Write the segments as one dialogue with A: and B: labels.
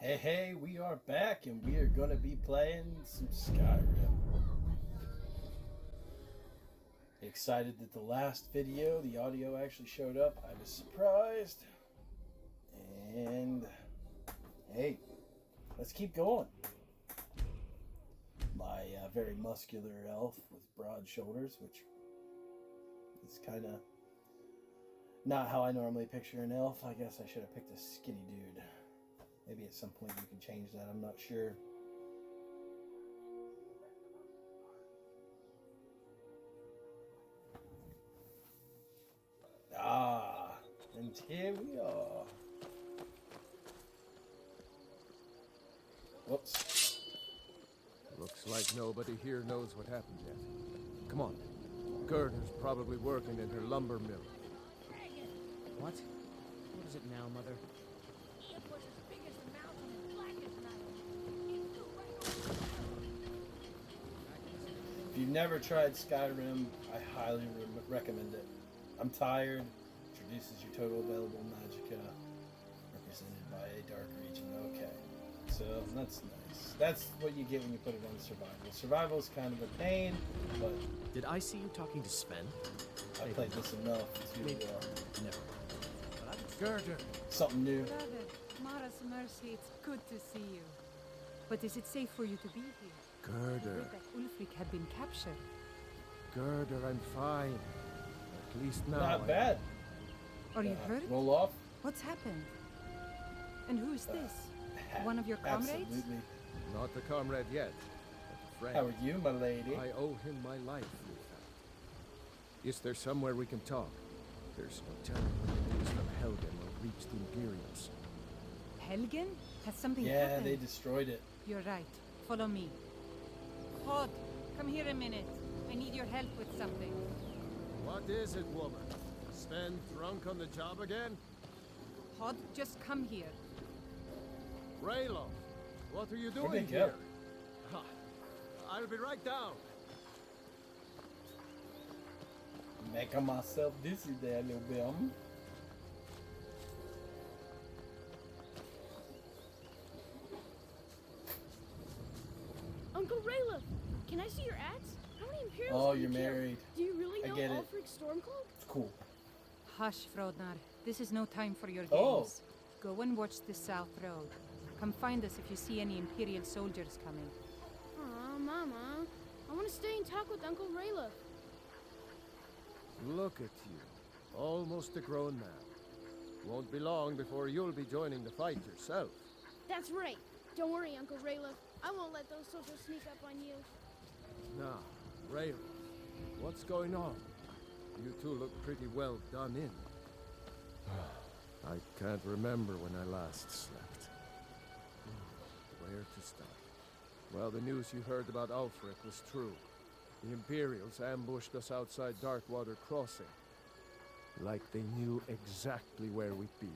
A: Hey, we are back and we are going to be playing some Skyrim. Excited that the last video, the audio actually showed up. I was surprised. And hey, let's keep going. My very muscular elf with broad shoulders, which is kind of not how I normally picture an elf. I guess I should have picked a skinny dude. Maybe at some point you can change that, I'm not sure. And here we are. Whoops.
B: Looks like nobody here knows what happened yet. Come on. Gerda's probably working in her lumber mill.
C: What? What is it now, Mother?
D: It was as big as the mountain and black as night. It flew right over.
A: If you've never tried Skyrim, I highly recommend it. I'm tired. Introduces your total available magicka, represented by a dark region. Okay, so that's nice. That's what you get when you put it on survival. Survival is kind of a pain, but
C: Did I see you talking to Sven?
A: I played this enough to
C: Never.
B: Gerda!
A: something new.
E: Brother, Mara's mercy, it's good to see you. But is it safe for you to be here? I heard
B: Gerda!
E: that Ulfric had been captured.
B: Gerda, I'm fine. At least now.
A: Not bad.
E: Are you hurt?
A: Roll off.
E: What's happened? And who is this? One of your comrades?
A: Absolutely.
B: Not a comrade yet, but a friend.
A: How are you, my lady?
B: I owe him my life, in fact. Is there somewhere we can talk? There's no telling when the news from Helgen will reach the Imperials.
E: Helgen? Has something
A: Yeah,
E: happened?
A: they destroyed it.
E: You're right. Follow me. Hod, come here a minute. I need your help with something.
B: What is it, woman? Sven drunk on the job again?
E: Hod, just come here.
B: Rayloff, what are you
A: Where'd
B: doing
A: they go?
B: here? Ha, I'll be right down.
A: Making myself dizzy there a little bit.
D: Uncle Rayla, can I see your axe? How many Imperials
A: Oh,
D: have you
A: you're
D: killed?
A: married.
D: Do you really
A: I
D: know
A: get it.
D: Ulfric's Stormcloak?
A: It's cool.
E: Hush, Frodnar. This is no time for your
A: Oh.
E: games. Go and watch the South Road. Come find us if you see any Imperial soldiers coming.
D: Aw, Mama. I want to stay and talk with Uncle Rayla.
B: Look at you, almost a grown man. Won't be long before you'll be joining the fight yourself.
D: That's right. Don't worry, Uncle Rayla. I won't let those soldiers sneak up on you.
B: Now, Raylo, what's going on? You two look pretty well done in. I can't remember when I last slept. Where to start? Well, the news you heard about Ulfric was true. The Imperials ambushed us outside Darkwater Crossing. Like they knew exactly where we'd be.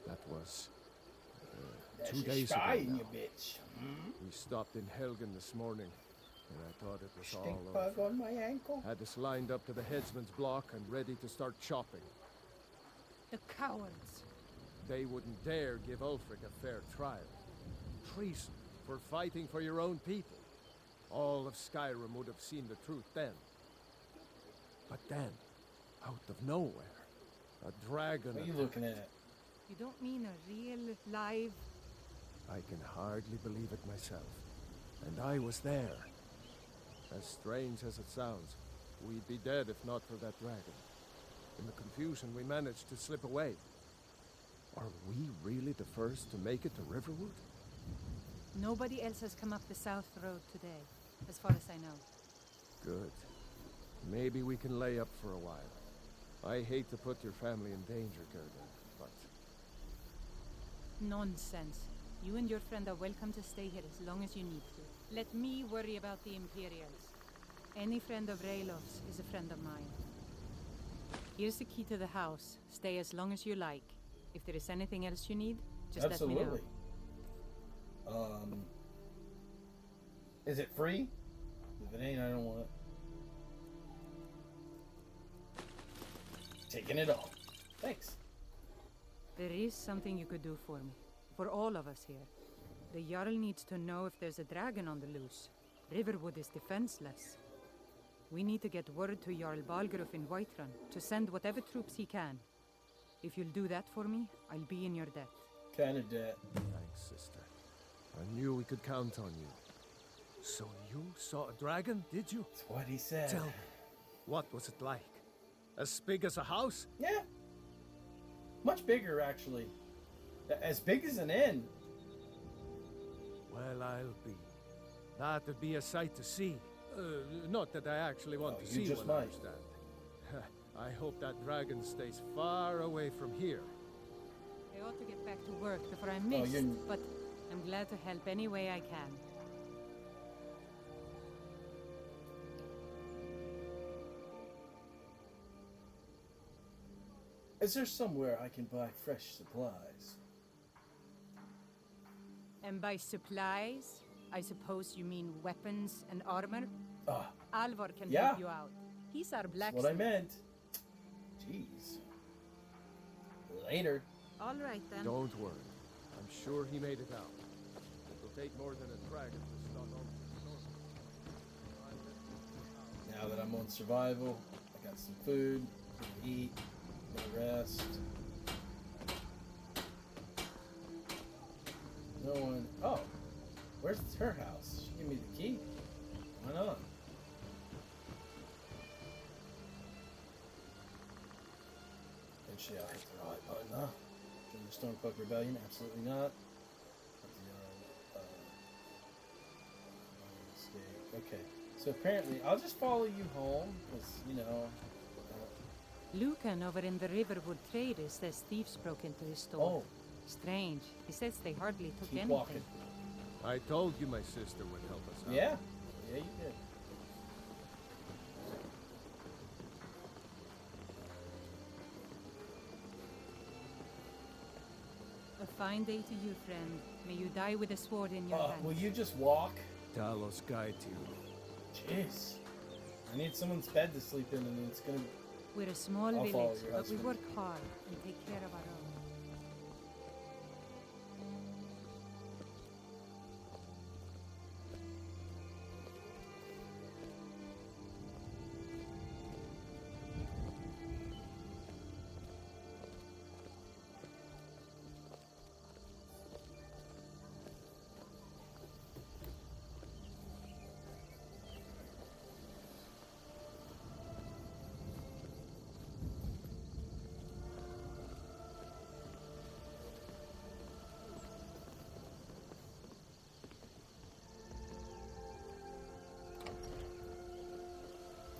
B: That was 2 days ago
A: you
B: now.
A: bitch.
B: We stopped in Helgen this morning, and I thought it was all
A: Stink
B: over.
A: bug on my ankle.
B: Had us lined up to the headsman's block and ready to start chopping.
E: The cowards.
B: They wouldn't dare give Ulfric a fair trial. Treason for fighting for your own people. All of Skyrim would have seen the truth then. But then, out of nowhere, a dragon
A: What are you
B: attacked.
A: looking at?
E: You don't mean a real, live...
B: I can hardly believe it myself. And I was there. As strange as it sounds, we'd be dead if not for that dragon. In the confusion, we managed to slip away. Are we really the first to make it to Riverwood?
E: Nobody else has come up the South Road today, as far as I know.
B: Good. Maybe we can lay up for a while. I hate to put your family in danger, Gerda, but...
E: Nonsense. You and your friend are welcome to stay here as long as you need to. Let me worry about the Imperials. Any friend of Raylof's is a friend of mine. Here's the key to the house. Stay as long as you like. If there is anything else you need, just
A: Absolutely.
E: let me know.
A: Is it free? If it ain't, I don't want it. Taking it off. Thanks.
E: There is something you could do for me. For all of us here. The Jarl needs to know if there's a dragon on the loose. Riverwood is defenseless. We need to get word to Jarl Balgruuf in Whiterun to send whatever troops he can. If you'll do that for me, I'll be in your debt.
A: Kind of debt.
B: Thanks, sister. I knew we could count on you. So you saw a dragon, did you?
A: That's what he said.
B: Tell me, what was it like? As big as a house?
A: Yeah. Much bigger, actually. As big as an inn.
B: Well, I'll be. That'd be a sight to see. Not that I actually want
A: Oh,
B: to
A: you
B: see
A: just
B: one,
A: might.
B: understand. I hope that dragon stays far away from here.
E: I ought to get back to work before I'm missed, but I'm glad to help any way I can.
A: Is there somewhere I can buy fresh supplies?
E: And by supplies, I suppose you mean weapons and armor?
A: Ah,
E: Alvar can
A: Yeah.
E: help you out. He's our
A: that's
E: blacksmith.
A: what I meant. Jeez. Later.
E: All right then.
B: Don't worry. I'm sure he made it out. It'll take more than a dragon to stun all the storm.
A: Now that I'm on survival, I got some food, to eat, to rest. No one. Oh, where's her house? She gave me the key. Why not? Eventually, I'll hit the right button, huh? Join the Stormcloak Rebellion? Absolutely not. Okay, so apparently, I'll just follow you home, because, you know.
E: Lucan over in the Riverwood Traders says thieves broke into his store.
A: Oh,
E: Strange. He says they hardly took
A: keep
E: anything.
A: walking.
B: I told you my sister would help us out.
A: Yeah, yeah, you did.
E: A fine day to you, friend. May you die with a sword in your hand.
A: Will you just walk?
B: Talos guide you.
A: Jeez. I need someone's bed to sleep in, and it's gonna.
E: We're a small
A: I'll follow
E: village,
A: your
E: but we
A: husband.
E: work hard and take care of our own.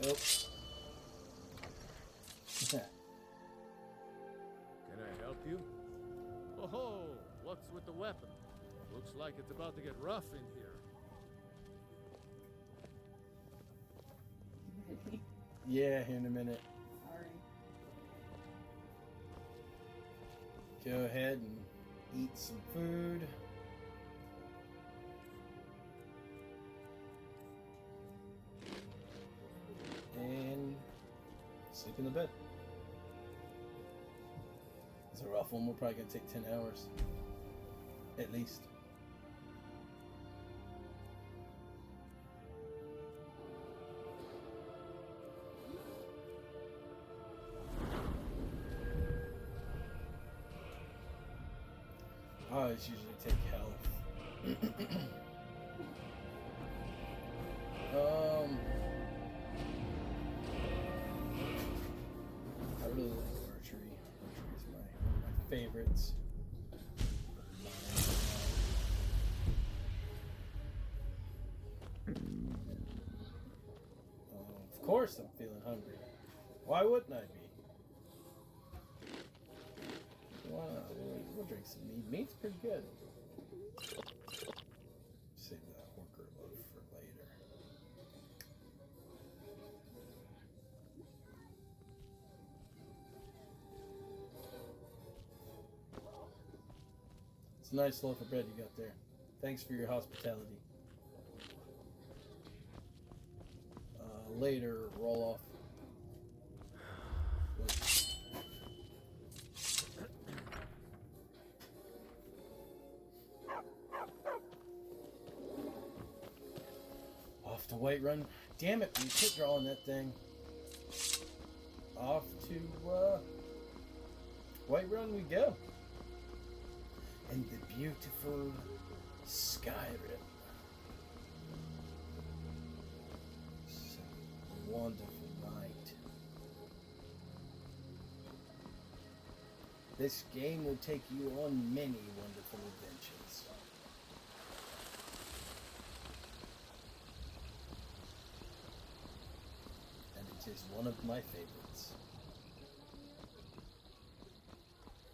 A: Nope.
B: Can I help you? Oh, what's with the weapon? Looks like it's about to get rough in here.
A: Yeah, here in a minute. Go ahead and eat some food. And sleep in the bed. It's a rough one. We're probably gonna take 10 hours. At least. I always usually take health. I really like archery. Archery is my favorites. Of course I'm feeling hungry. Why wouldn't I be? Wow, we'll drink some mead. Mead's pretty good. Save that Horker loaf for later. It's a nice loaf of bread you got there. Thanks for your hospitality. Later, roll off. Off to Whiterun. Damn it, we quit drawing that thing. Off to Whiterun we go. And the beautiful Skyrim. So wonderful night. This game will take you on many wonderful adventures. And it is one of my favorites.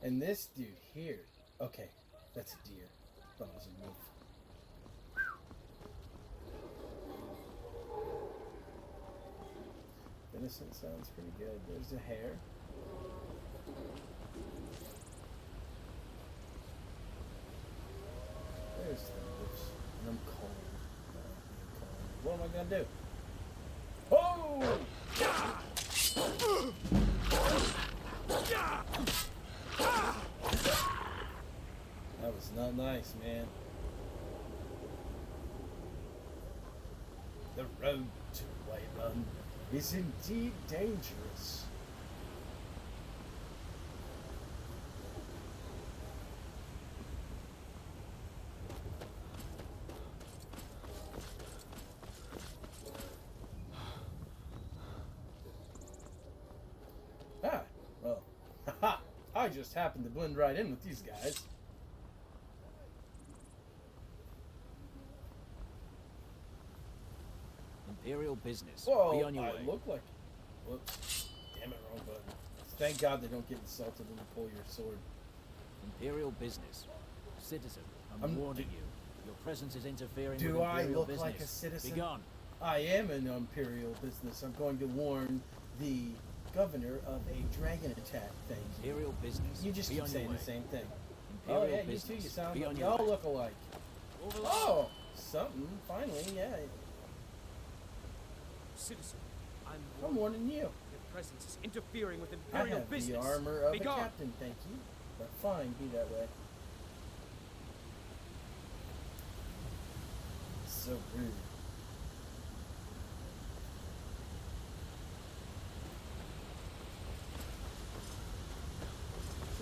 A: And this dude here, okay, that's a deer. Thought it was a wolf. Innocent sounds pretty good. There's a hare. There's the wolves. And I'm cold. What am I gonna do? Oh! That was not nice, man. The road to Whiterun is indeed dangerous. Ah, well, haha, I just happened to blend right in with these guys.
C: Imperial business.
A: Whoa,
C: Be on your
A: I
C: way.
A: look like... Whoops. Damn it, wrong button. Thank God they don't get insulted when you pull your sword.
C: Imperial business. Citizen, I'm
A: I'm-
C: warning you. Your presence is interfering
A: Do
C: with
A: I
C: Imperial
A: look
C: business.
A: like a citizen?
C: Be gone.
A: I am an imperial business. I'm going to warn the governor of a dragon attack thing.
C: Imperial business.
A: You just
C: Be
A: keep
C: on your
A: saying
C: way.
A: the same thing.
C: Imperial
A: Oh yeah,
C: business.
A: you too. You sound
C: Be
A: like
C: on
A: you
C: your
A: all
C: way.
A: look alike.
C: Move along.
A: Oh, something. Finally, yeah.
F: Citizen,
A: I'm warning you.
F: your presence is interfering with
A: I
F: Imperial
A: have
F: business.
A: the armor of
F: Be
A: a
F: gone.
A: captain, thank you. But fine, be that way. So rude.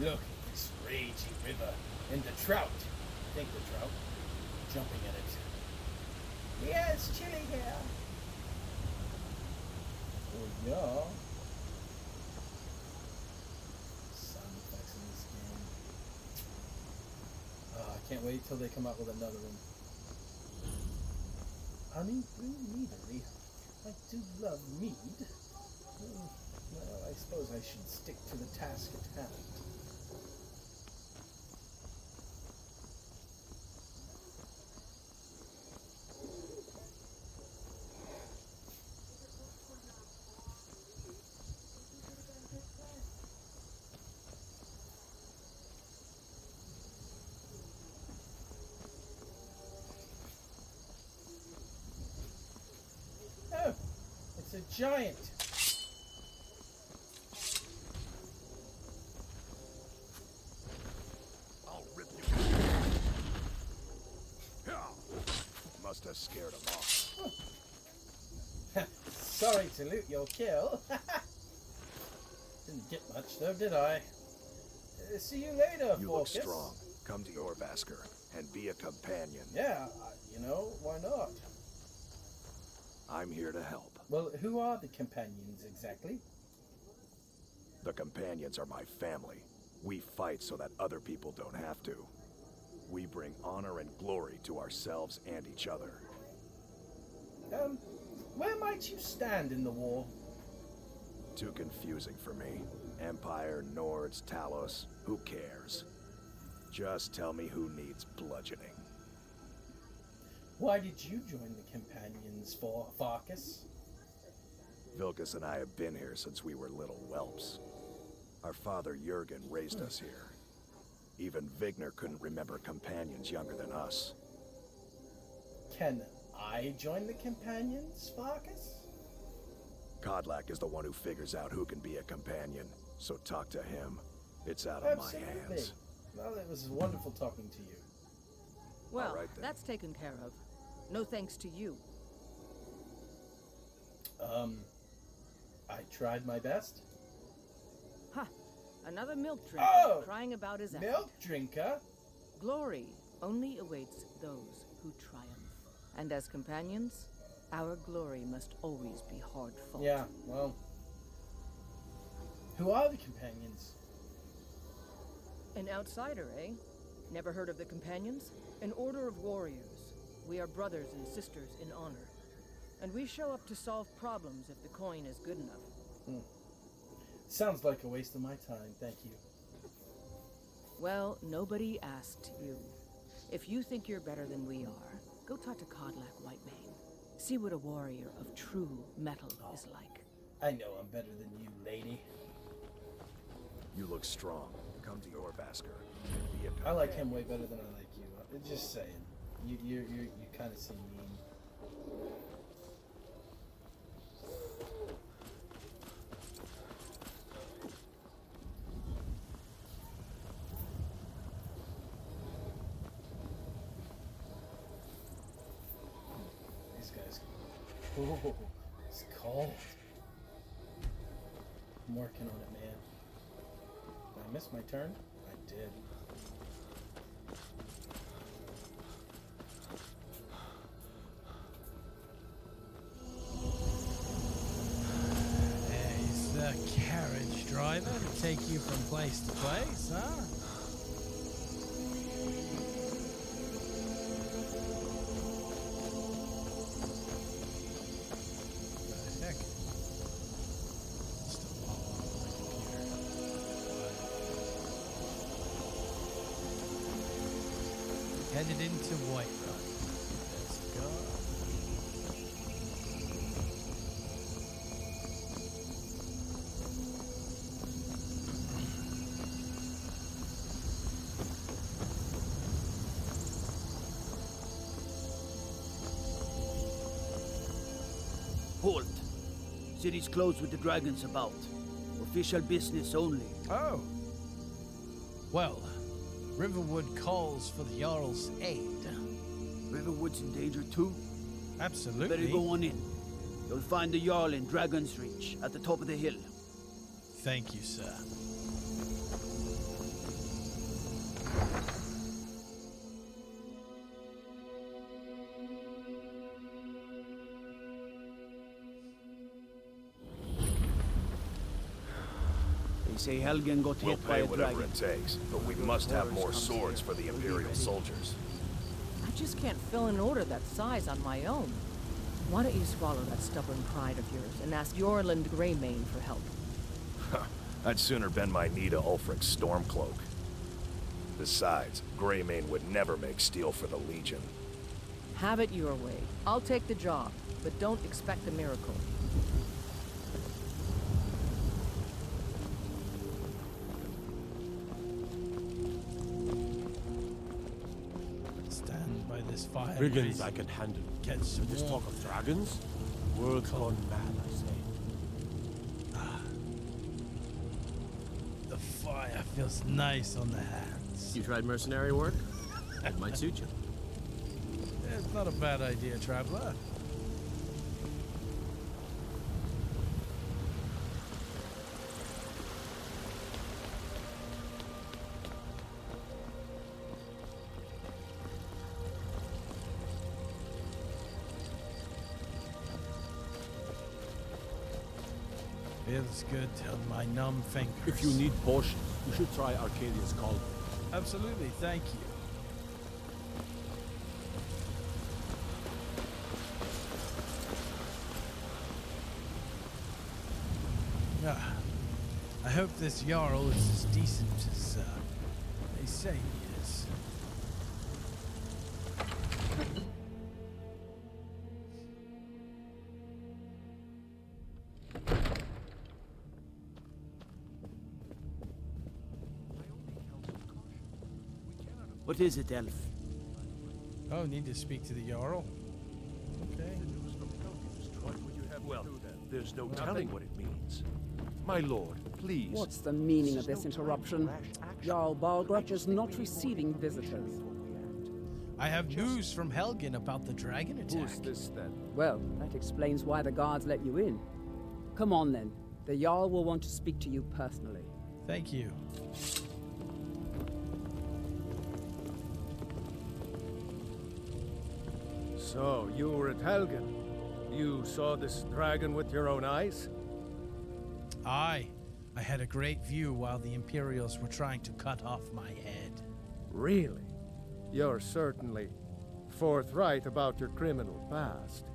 A: Look at this raging river and the trout. I think the trout. Jumping at it. Yeah, it's chilly here. Oh yeah. Sound effects in this game. Oh, I can't wait till they come out with another one. Honey, bring meadery. I do love mead. Well, I suppose I should stick to the task at hand. Oh, it's a giant.
G: I'll rip you. Must have scared him off.
A: Sorry to loot your kill. Didn't get much though, did I? See you later,
G: You look
A: Focus.
G: strong. Come to Orvasker and be a companion.
A: Yeah, you know, why not?
G: I'm here to help.
A: Well, who are the companions exactly?
G: The companions are my family. We fight so that other people don't have to. We bring honor and glory to ourselves and each other.
A: Where might you stand in the war?
G: Too confusing for me. Empire, Nords, Talos, who cares? Just tell me who needs bludgeoning.
A: Why did you join the companions, for Farkas?
G: Vilkas and I have been here since we were little whelps. Our father Jurgen raised us here. Even Vigner couldn't remember companions younger than us.
A: Can I join the companions, Farkas?
G: Kodlak is the one who figures out who can be a companion, so talk to him. It's out of my hands.
A: Well, it was wonderful talking to you.
H: Well,
G: right then.
H: that's taken care of. No thanks to you.
A: I tried my best.
H: Ha! Another milk drinker
A: Oh!
H: crying about his act.
A: Milk drinker?
H: Glory only awaits those who triumph. And as companions, our glory must always be hard fought.
A: Yeah, well. Who are the companions?
H: An outsider, eh? Never heard of the companions? An order of warriors. We are brothers and sisters in honor. And we show up to solve problems if the coin is good enough.
A: Sounds like a waste of my time, thank you.
H: Well, nobody asked you. If you think you're better than we are, go talk to Codlac Whitemane. See what a warrior of true metal is like.
A: I know I'm better than you, lady.
G: You look strong. Come to your Vasker.
A: I like him way better than I like you. Just saying. You kind of seem mean. These guys. Oh, it's cold. I'm working on it, man. Did I miss my turn? I did.
I: Is the carriage driver to take you from place to place, huh? The heck? Still all on my computer. Headed into Whiterun. Let's go.
J: Halt! City's closed with the dragons about. Official business only.
I: Oh. Well, Riverwood calls for the Jarl's aid.
J: Riverwood's in danger too?
I: Absolutely.
J: Better go on in. You'll find the Jarl in Dragon's Reach, at the top of the hill.
I: Thank you, sir.
J: They say Helgen got
G: We'll
J: hit by
G: pay
J: a
G: whatever
J: dragon.
G: it takes, but we must have more swords for the Imperial soldiers.
H: I just can't fill an order that size on my own. Why don't you swallow that stubborn pride of yours and ask Yorland Greymane for help?
G: I'd sooner bend my knee to Ulfric's Stormcloak. Besides, Greymane would never make steel for the Legion.
H: Have it your way. I'll take the job, but don't expect a miracle.
I: Stand by this fire.
K: Brigands I can handle.
I: Catch some
K: This talk
I: warmth.
K: of dragons? World's gone mad, I say.
I: The fire feels nice on the hands.
C: You tried mercenary work? It might suit you.
I: It's not a bad idea, traveler. Feels good on my numb fingers.
K: If you need potions, you should try Arcadia's Cauldron.
I: Absolutely, thank you. Ah, I hope this Jarl is as decent as they say he is.
J: What is it, Elf?
I: Oh, need to speak to the Jarl? Okay.
K: Well, there's no telling what it means. My lord, please.
L: What's the meaning of this interruption? Jarl Balgruch is not receiving visitors.
I: I have news from Helgen about the dragon attack.
B: Who's this then?
L: Well, that explains why the guards let you in. Come on then. The Jarl will want to speak to you personally.
I: Thank you.
B: So, you were at Helgen. You saw this dragon with your own eyes?
I: Aye. I had a great view while the Imperials were trying to cut off my head.
B: Really? You're certainly forthright about your criminal past.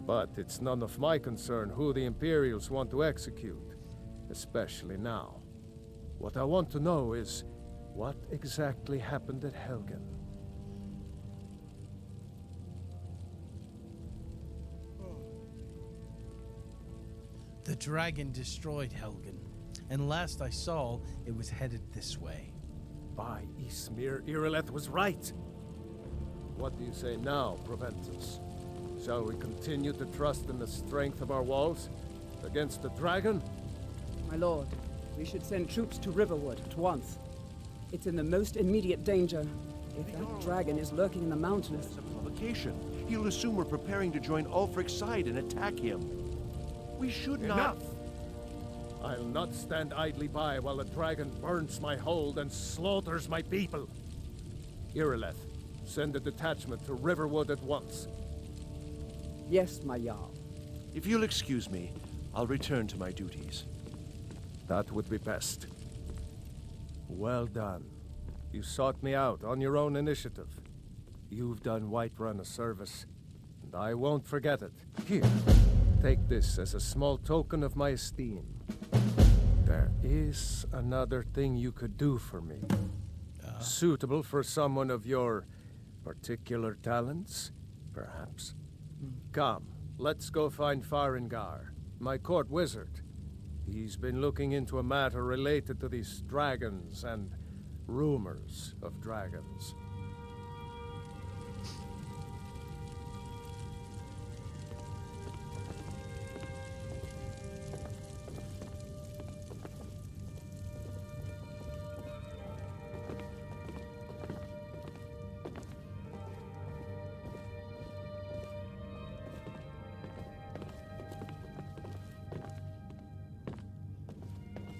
B: But it's none of my concern who the Imperials want to execute, especially now. What I want to know is, what exactly happened at Helgen?
I: The dragon destroyed Helgen, and last I saw, it was headed this way.
B: By Ysmir, Irileth was right! What do you say now, Proventus? Shall we continue to trust in the strength of our walls against the dragon?
L: My lord, we should send troops to Riverwood at once. It's in the most immediate danger. If that dragon is lurking in the mountains...
K: It's a provocation. He'll assume we're preparing to join Ulfric's side and attack him. We should not...
B: Enough! I'll not stand idly by while the dragon burns my hold and slaughters my people. Irileth, send a detachment to Riverwood at once.
L: Yes, my Jarl.
K: If you'll excuse me, I'll return to my duties.
B: That would be best. Well done. You sought me out on your own initiative. You've done Whiterun a service, and I won't forget it. Here, take this as a small token of my esteem. There is another thing you could do for me. Suitable for someone of your particular talents, perhaps. Come, let's go find Farengar, my court wizard. He's been looking into a matter related to these dragons and rumors of dragons.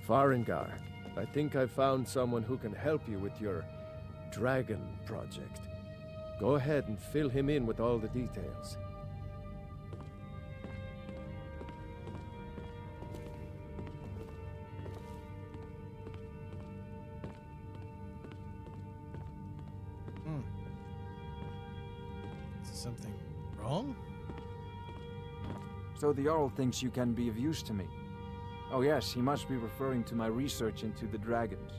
B: Farengar, I think I found someone who can help you with your dragon project. Go ahead and fill him in with all the details.
I: Is something wrong?
M: So the Jarl thinks you can be of use to me. Oh yes, he must be referring to my research into the dragons.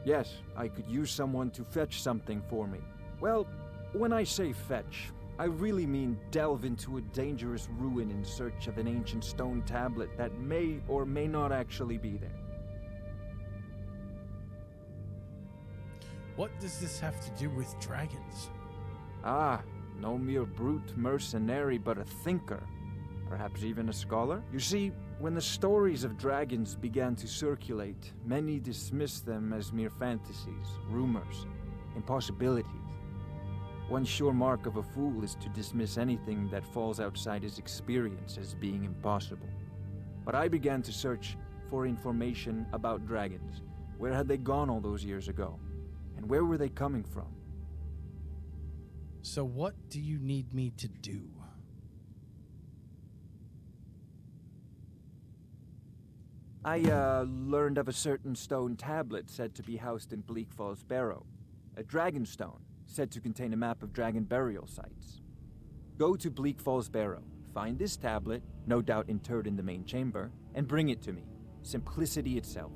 M: Yes, I could use someone to fetch something for me. Well, when I say fetch, I really mean delve into a dangerous ruin in search of an ancient stone tablet that may or may not actually be there.
I: What does this have to do with dragons?
M: Ah, no mere brute mercenary, but a thinker. Perhaps even a scholar? You see, when the stories of dragons began to circulate, many dismissed them as mere fantasies, rumors, impossibilities. One sure mark of a fool is to dismiss anything that falls outside his experience as being impossible. But I began to search for information about dragons. Where had they gone all those years ago? And where were they coming from?
I: So what do you need me to do?
M: I, learned of a certain stone tablet said to be housed in Bleak Falls Barrow. A dragon stone, said to contain a map of dragon burial sites. Go to Bleak Falls Barrow, find this tablet, no doubt interred in the main chamber, and bring it to me. Simplicity itself.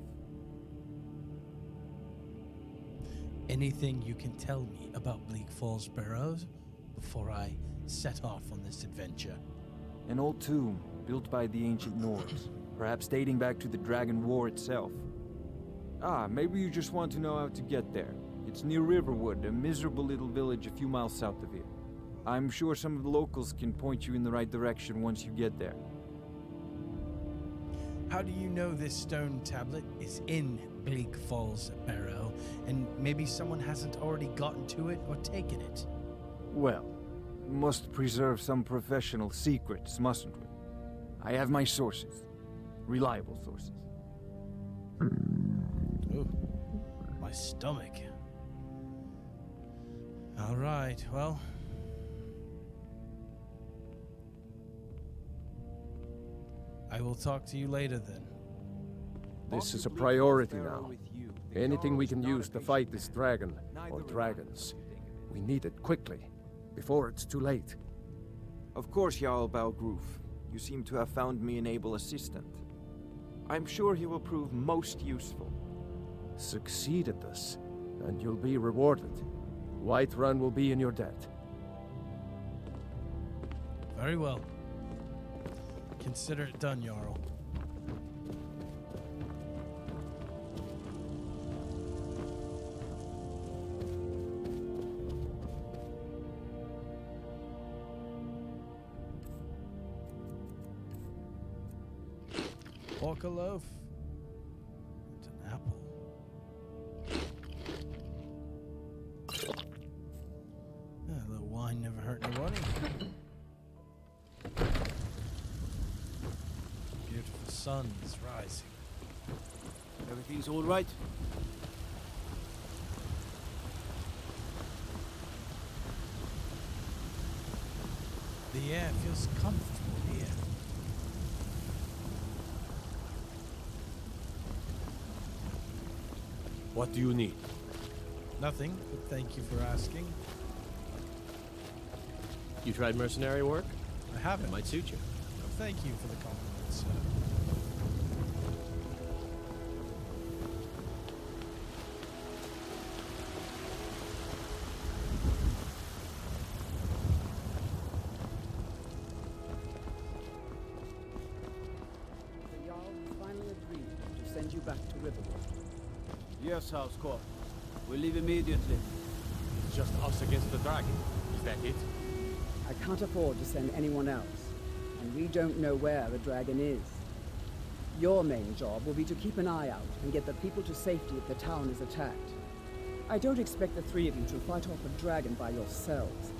I: Anything you can tell me about Bleak Falls Barrows before I set off on this adventure?
M: An old tomb, built by the ancient Nords. Perhaps dating back to the Dragon War itself. Ah, maybe you just want to know how to get there. It's near Riverwood, a miserable little village a few miles south of here. I'm sure some of the locals can point you in the right direction once you get there.
I: How do you know this stone tablet is in Bleak Falls Barrow, and maybe someone hasn't already gotten to it or taken it.
M: Well, must preserve some professional secrets, mustn't we? I have my sources. Reliable sources.
I: Ooh, my stomach. All right, well. I will talk to you later then.
B: This is a priority now. Anything we can use to fight this dragon, or dragons. We need it quickly, before it's too late.
M: Of course, Jarl Balgruf. You seem to have found me an able assistant. I'm sure he will prove most useful.
B: Succeed at this, and you'll be rewarded. Whiterun will be in your debt.
I: Very well. Consider it done, Jarl. Pork a loaf. It's an apple. A little wine never hurt nobody. Beautiful sun is rising.
J: Everything's all right?
I: The air feels comfortable here.
K: What do you need?
I: Nothing, but thank you for asking.
N: You tried mercenary work?
I: I haven't.
N: It might suit you.
I: No, thank you for the compliment, sir.
L: The Jarl has finally agreed to send you back to Riverwood.
J: Yes, House Court. We leave immediately.
N: It's just us against the dragon. Is that it?
L: I can't afford to send anyone else, and we don't know where the dragon is. Your main job will be to keep an eye out and get the people to safety if the town is attacked. I don't expect the three of you to fight off a dragon by yourselves.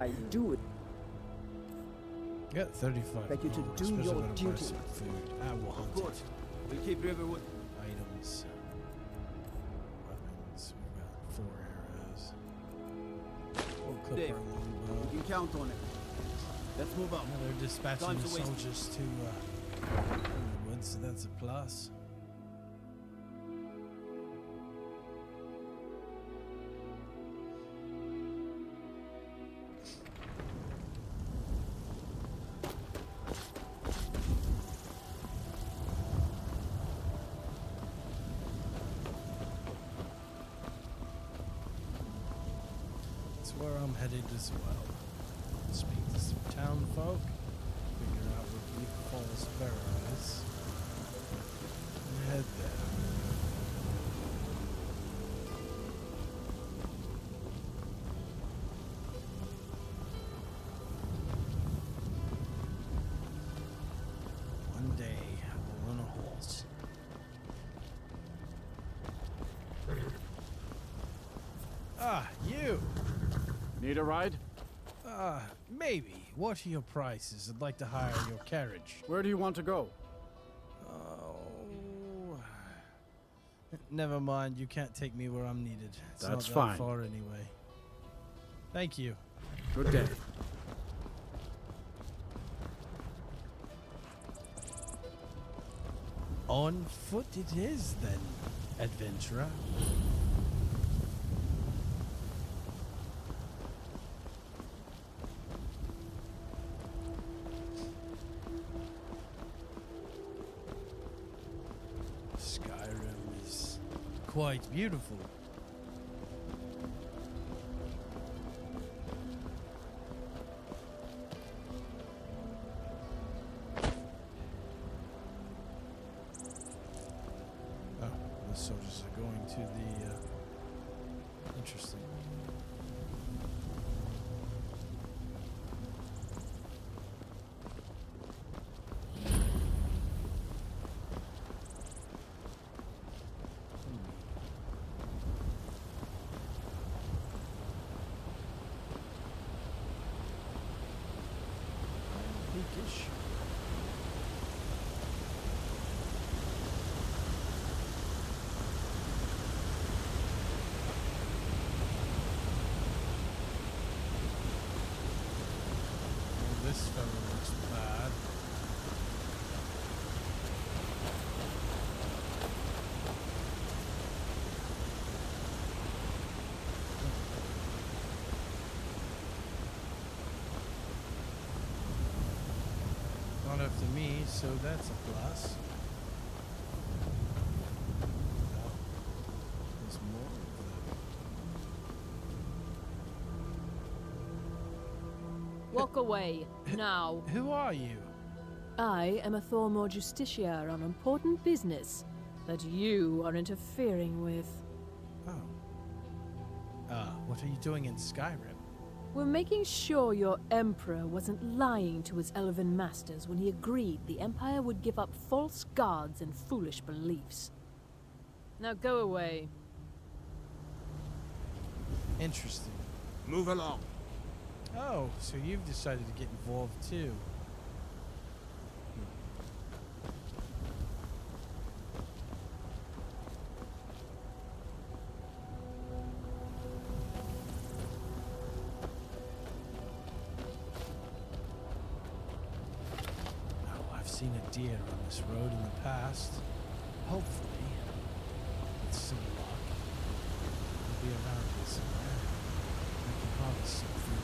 L: I do
I: Get 35.
L: expect you to do
I: especially
L: your
I: when I'm
L: duty.
I: pricing food. I will hunt
J: Of course.
I: it.
J: We'll keep Riverwood.
I: Items. Weapons. We've got 4 arrows. We'll clip
J: Dave,
I: our longbow.
J: we can count on it. Let's move out.
I: Yeah, they're dispatching
J: Time's
I: the
J: a waste.
I: soldiers to Riverwood, so that's a plus. That's where I'm headed as well. Speak to some town folk, figure out where Bleak Falls Barrow is, and head there. One day, I will run a horse. Ah, you!
N: Need a ride?
I: Maybe. What are your prices? I'd like to hire your carriage.
N: Where do you want to go?
I: Oh. Never mind, you can't take me where I'm needed. It's
N: That's
I: not that
N: fine.
I: far anyway. Thank you.
N: Good day.
I: On foot it is, then, adventurer. Skyrim is quite beautiful. Oh, the soldiers are going to the, interesting. fish. Oh, this fellow looks bad. Not after me, so that's a plus. Oh, there's more of them.
H: Walk away, now.
I: Who are you?
H: I am a Thormore Justiciar on important business that you are interfering with.
I: Oh. What are you doing in Skyrim?
H: We're making sure your Emperor wasn't lying to his elven masters when he agreed the Empire would give up false gods and foolish beliefs. Now go away.
I: Interesting.
J: Move along.
I: Oh, so you've decided to get involved too. Oh, I've seen a deer on this road in the past. Hopefully, with some luck, it'll be around here somewhere. I can harvest some food.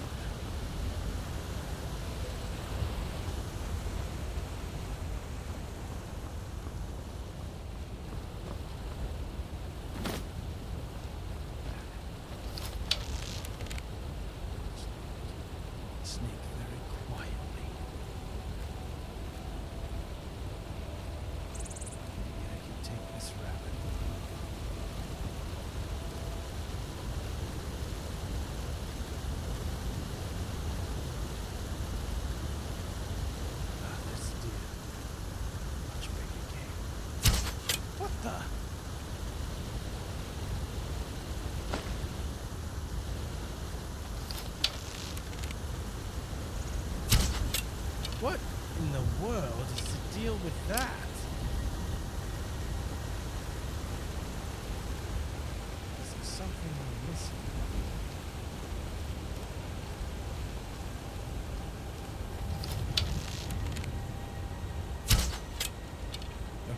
I: Sneak very quietly. Maybe I can take this rabbit. Ah, there's the deer. Much bigger game. What the? What in the world is the deal with that? Is there something I'm missing?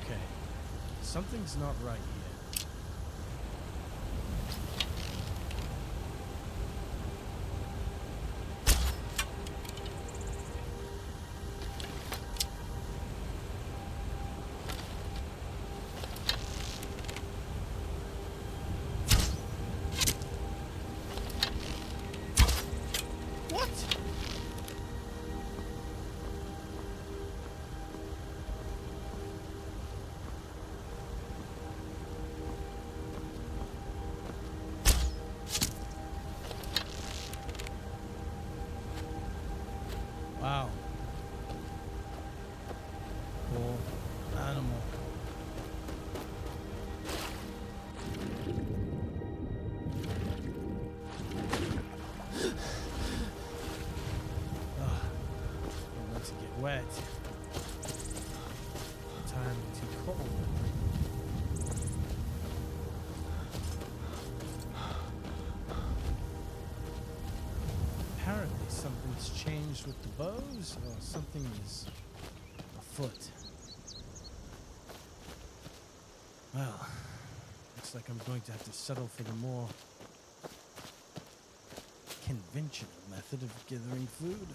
I: Okay, something's not right here. What? Wow. Poor animal. Don't want to get wet. Entirely too cold. Apparently something's changed with the bows, or something is afoot. Well, looks like I'm going to have to settle for the more conventional method of gathering food.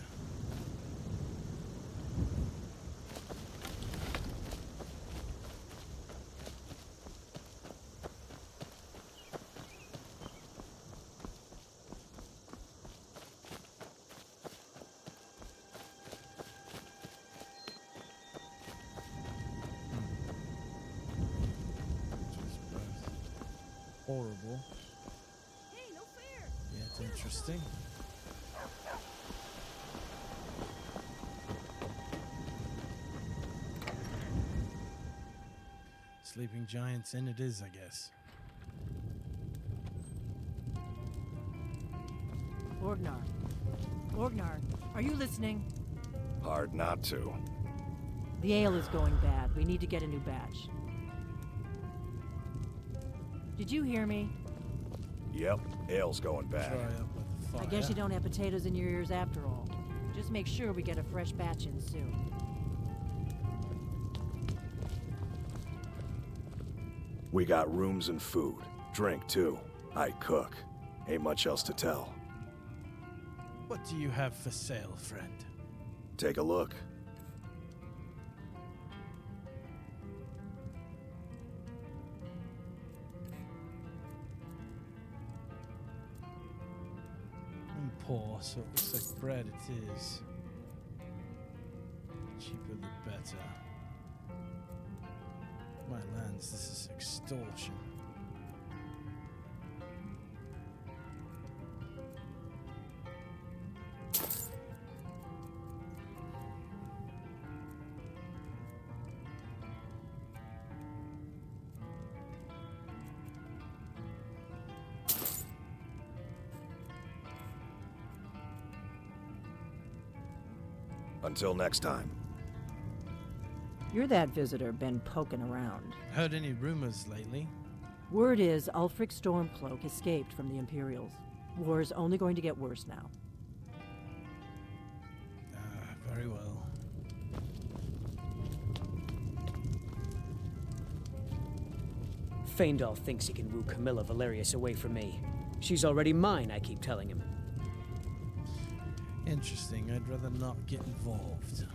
I: Horrible.
D: Hey, no fair.
I: Yeah, it's interesting. Sleeping Giants in it is, I guess.
D: Orgnar. Orgnar, are you listening?
G: Hard not to.
O: The ale is going bad. We need to get a new batch. Did you hear me?
G: Yep, ale's going bad.
I: Dry up with the fire.
O: I guess you don't have potatoes in your ears after all. Just make sure we get a fresh batch in soon.
G: We got rooms and food. Drink, too. I cook. Ain't much else to tell.
I: What do you have for sale, friend?
G: Take a look.
I: I'm poor, so it looks like bread it is. Cheaper the better. My lands, this is extortion.
G: Until next time.
O: You're that visitor been poking around.
I: Heard any rumors lately?
O: Word is Ulfric Stormcloak escaped from the Imperials. War is only going to get worse now.
I: Very well.
C: Feindal thinks he can woo Camilla Valerius away from me. She's already mine, I keep telling him.
I: Interesting. I'd rather not get involved.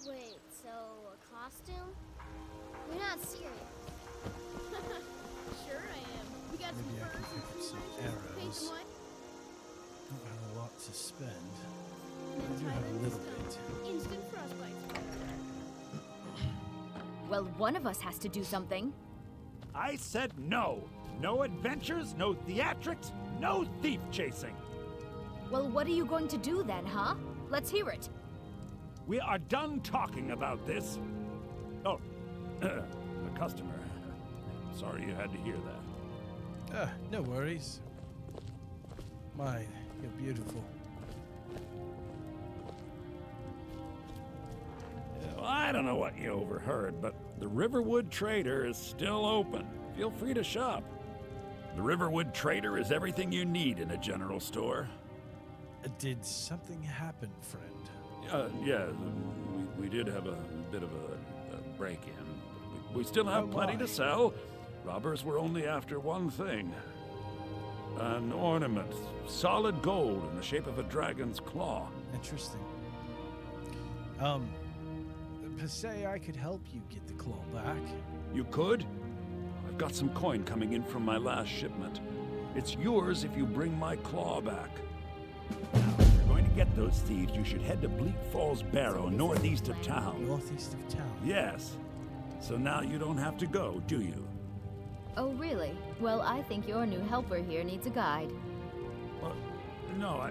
P: Wait, so a costume? You're not serious.
D: Sure I am. We got
I: Maybe I can pick up some arrows.
D: white.
I: Don't have a lot to spend. I do have a little bit.
D: Instant frostbite.
Q: Well, one of us has to do something.
R: I said no. No adventures, no theatrics, no thief chasing.
Q: Well, what are you going to do then, huh? Let's hear it.
R: We are done talking about this. Oh, a customer. Sorry you had to hear that.
I: No worries. My, you're beautiful.
R: Well, I don't know what you overheard, but the Riverwood Trader is still open. Feel free to shop. The Riverwood Trader is everything you need in a general store.
I: Did something happen, friend?
R: Yeah, we did have a bit of a break-in. We still have plenty to sell. Robbers were only after one thing. An ornament, solid gold in the shape of a dragon's claw.
I: Interesting. Per se, I could help you get the claw back.
R: You could? I've got some coin coming in from my last shipment. It's yours if you bring my claw back. Now, if you're going to get those thieves, you should head to Bleak Falls Barrow, northeast of town.
I: Northeast of town?
R: Yes. So now you don't have to go, do you?
Q: Oh, really? Well, I think your new helper here needs a guide.
R: Well, no,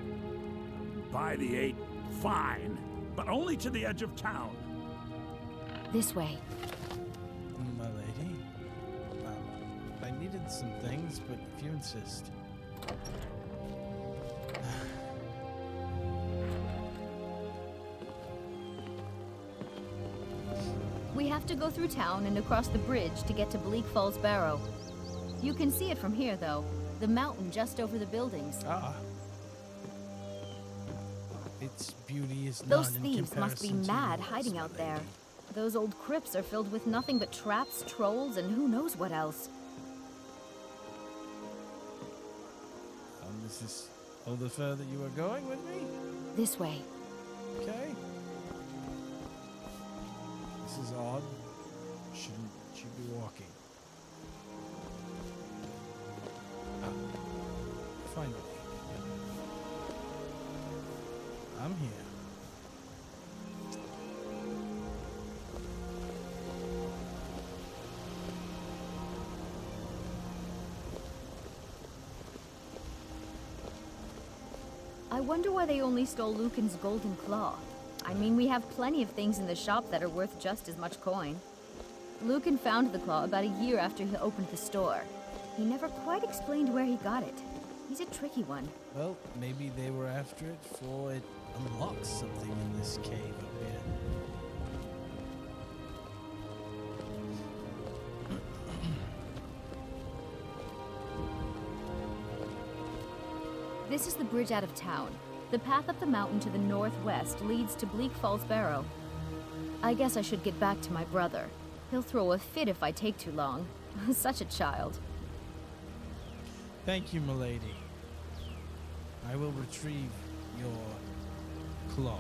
R: By the 8, fine. But only to the edge of town.
Q: This way.
I: My lady? I needed some things, but if you insist.
Q: We have to go through town and across the bridge to get to Bleak Falls Barrow. You can see it from here, though. The mountain just over the buildings.
I: Its beauty is
Q: Those
I: none in
Q: thieves must be
I: comparison to
Q: mad
I: yours,
Q: hiding
I: my
Q: out
I: lady.
Q: there. Those old crypts are filled with nothing but traps, trolls, and who knows what else.
I: Is this all the further you are going with me?
Q: This way.
I: Okay. This is odd. Shouldn't you be walking? Finally. I'm here.
Q: I wonder why they only stole Lucan's golden claw. I mean, we have plenty of things in the shop that are worth just as much coin. Lucan found the claw about a year after he opened the store. He never quite explained where he got it. He's a tricky one.
I: Well, maybe they were after it for it unlocks something in this cave up here.
Q: This is the bridge out of town. The path up the mountain to the northwest leads to Bleak Falls Barrow. I guess I should get back to my brother. He'll throw a fit if I take too long. Such a child.
I: Thank you, milady. I will retrieve your claw.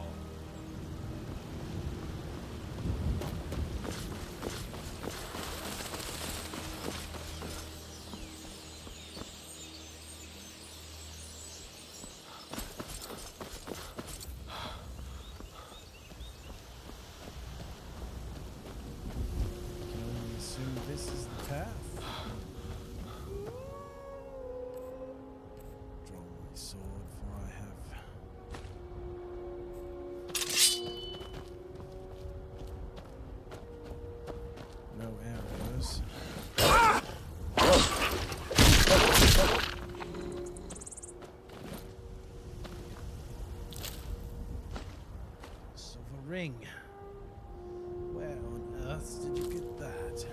I: This is the path. Draw my sword, for I have no arrows. Silver ring. Where on earth did you get that?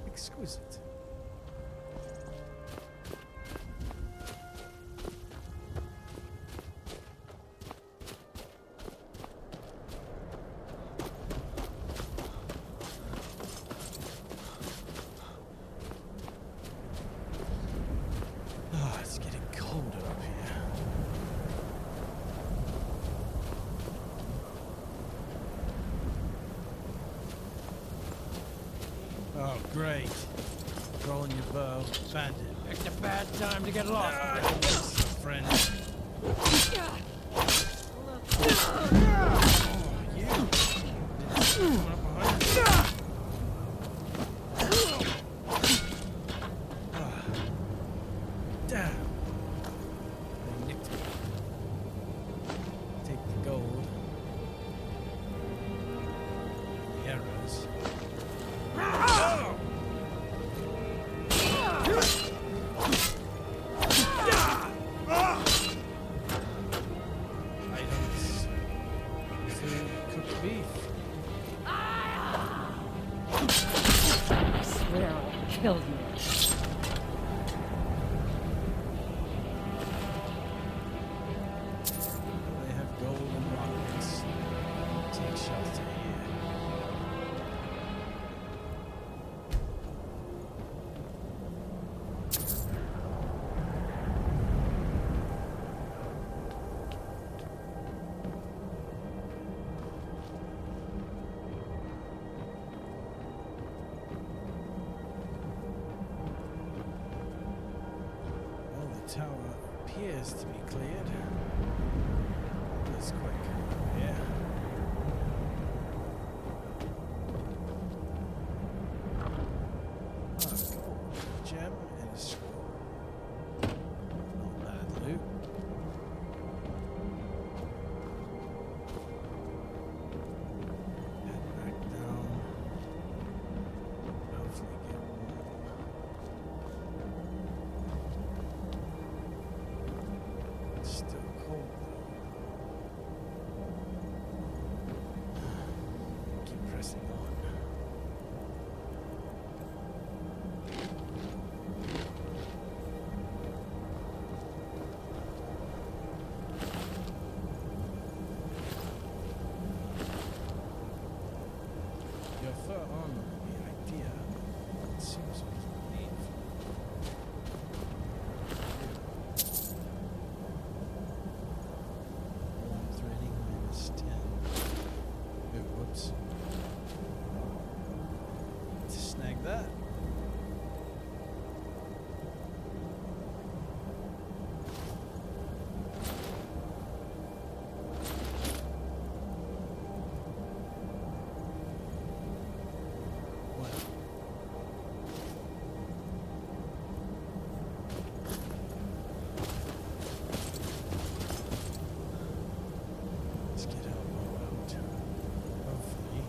I: Exquisite. Ah, it's getting colder up here. Oh, great. Rolling your bow. Bandit.
F: It's a bad time to get lost.
I: Friend. Damn. They nicked me. Take the gold. The arrows. Items. Food, cooked beef.
O: I swear I'll kill you.
I: They have gold and rockets. Take shelter here. Well, the tower appears to be cleared. That's quick. Yeah. Gold, gem, and a scroll. Not bad loot. Head back down. Hopefully get warm. It's still cold though. Keep pressing on. Your fur armor would be ideal. It seems what you need. Threading -10. Oh, whoops. bet. Let's get Elbow out. Hopefully,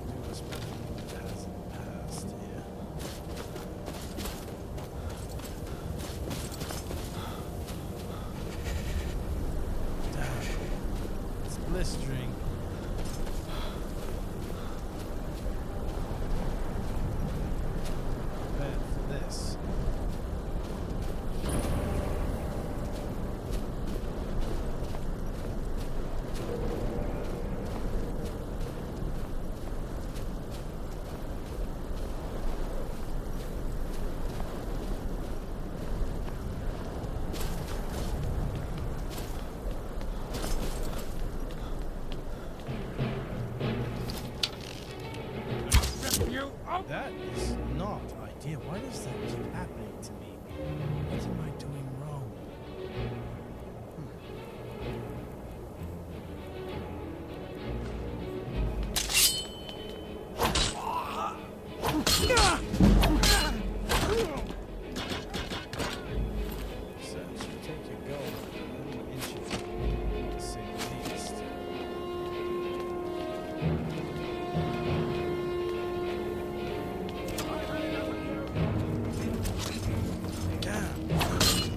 I: do us better than what it has in the past, yeah. Damn. It's blistering. Prepared for this. That is not ideal. Why does that keep happening to me? What am I doing wrong? So it should take your goal and inch it, to say the least. Damn.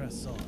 I: press on.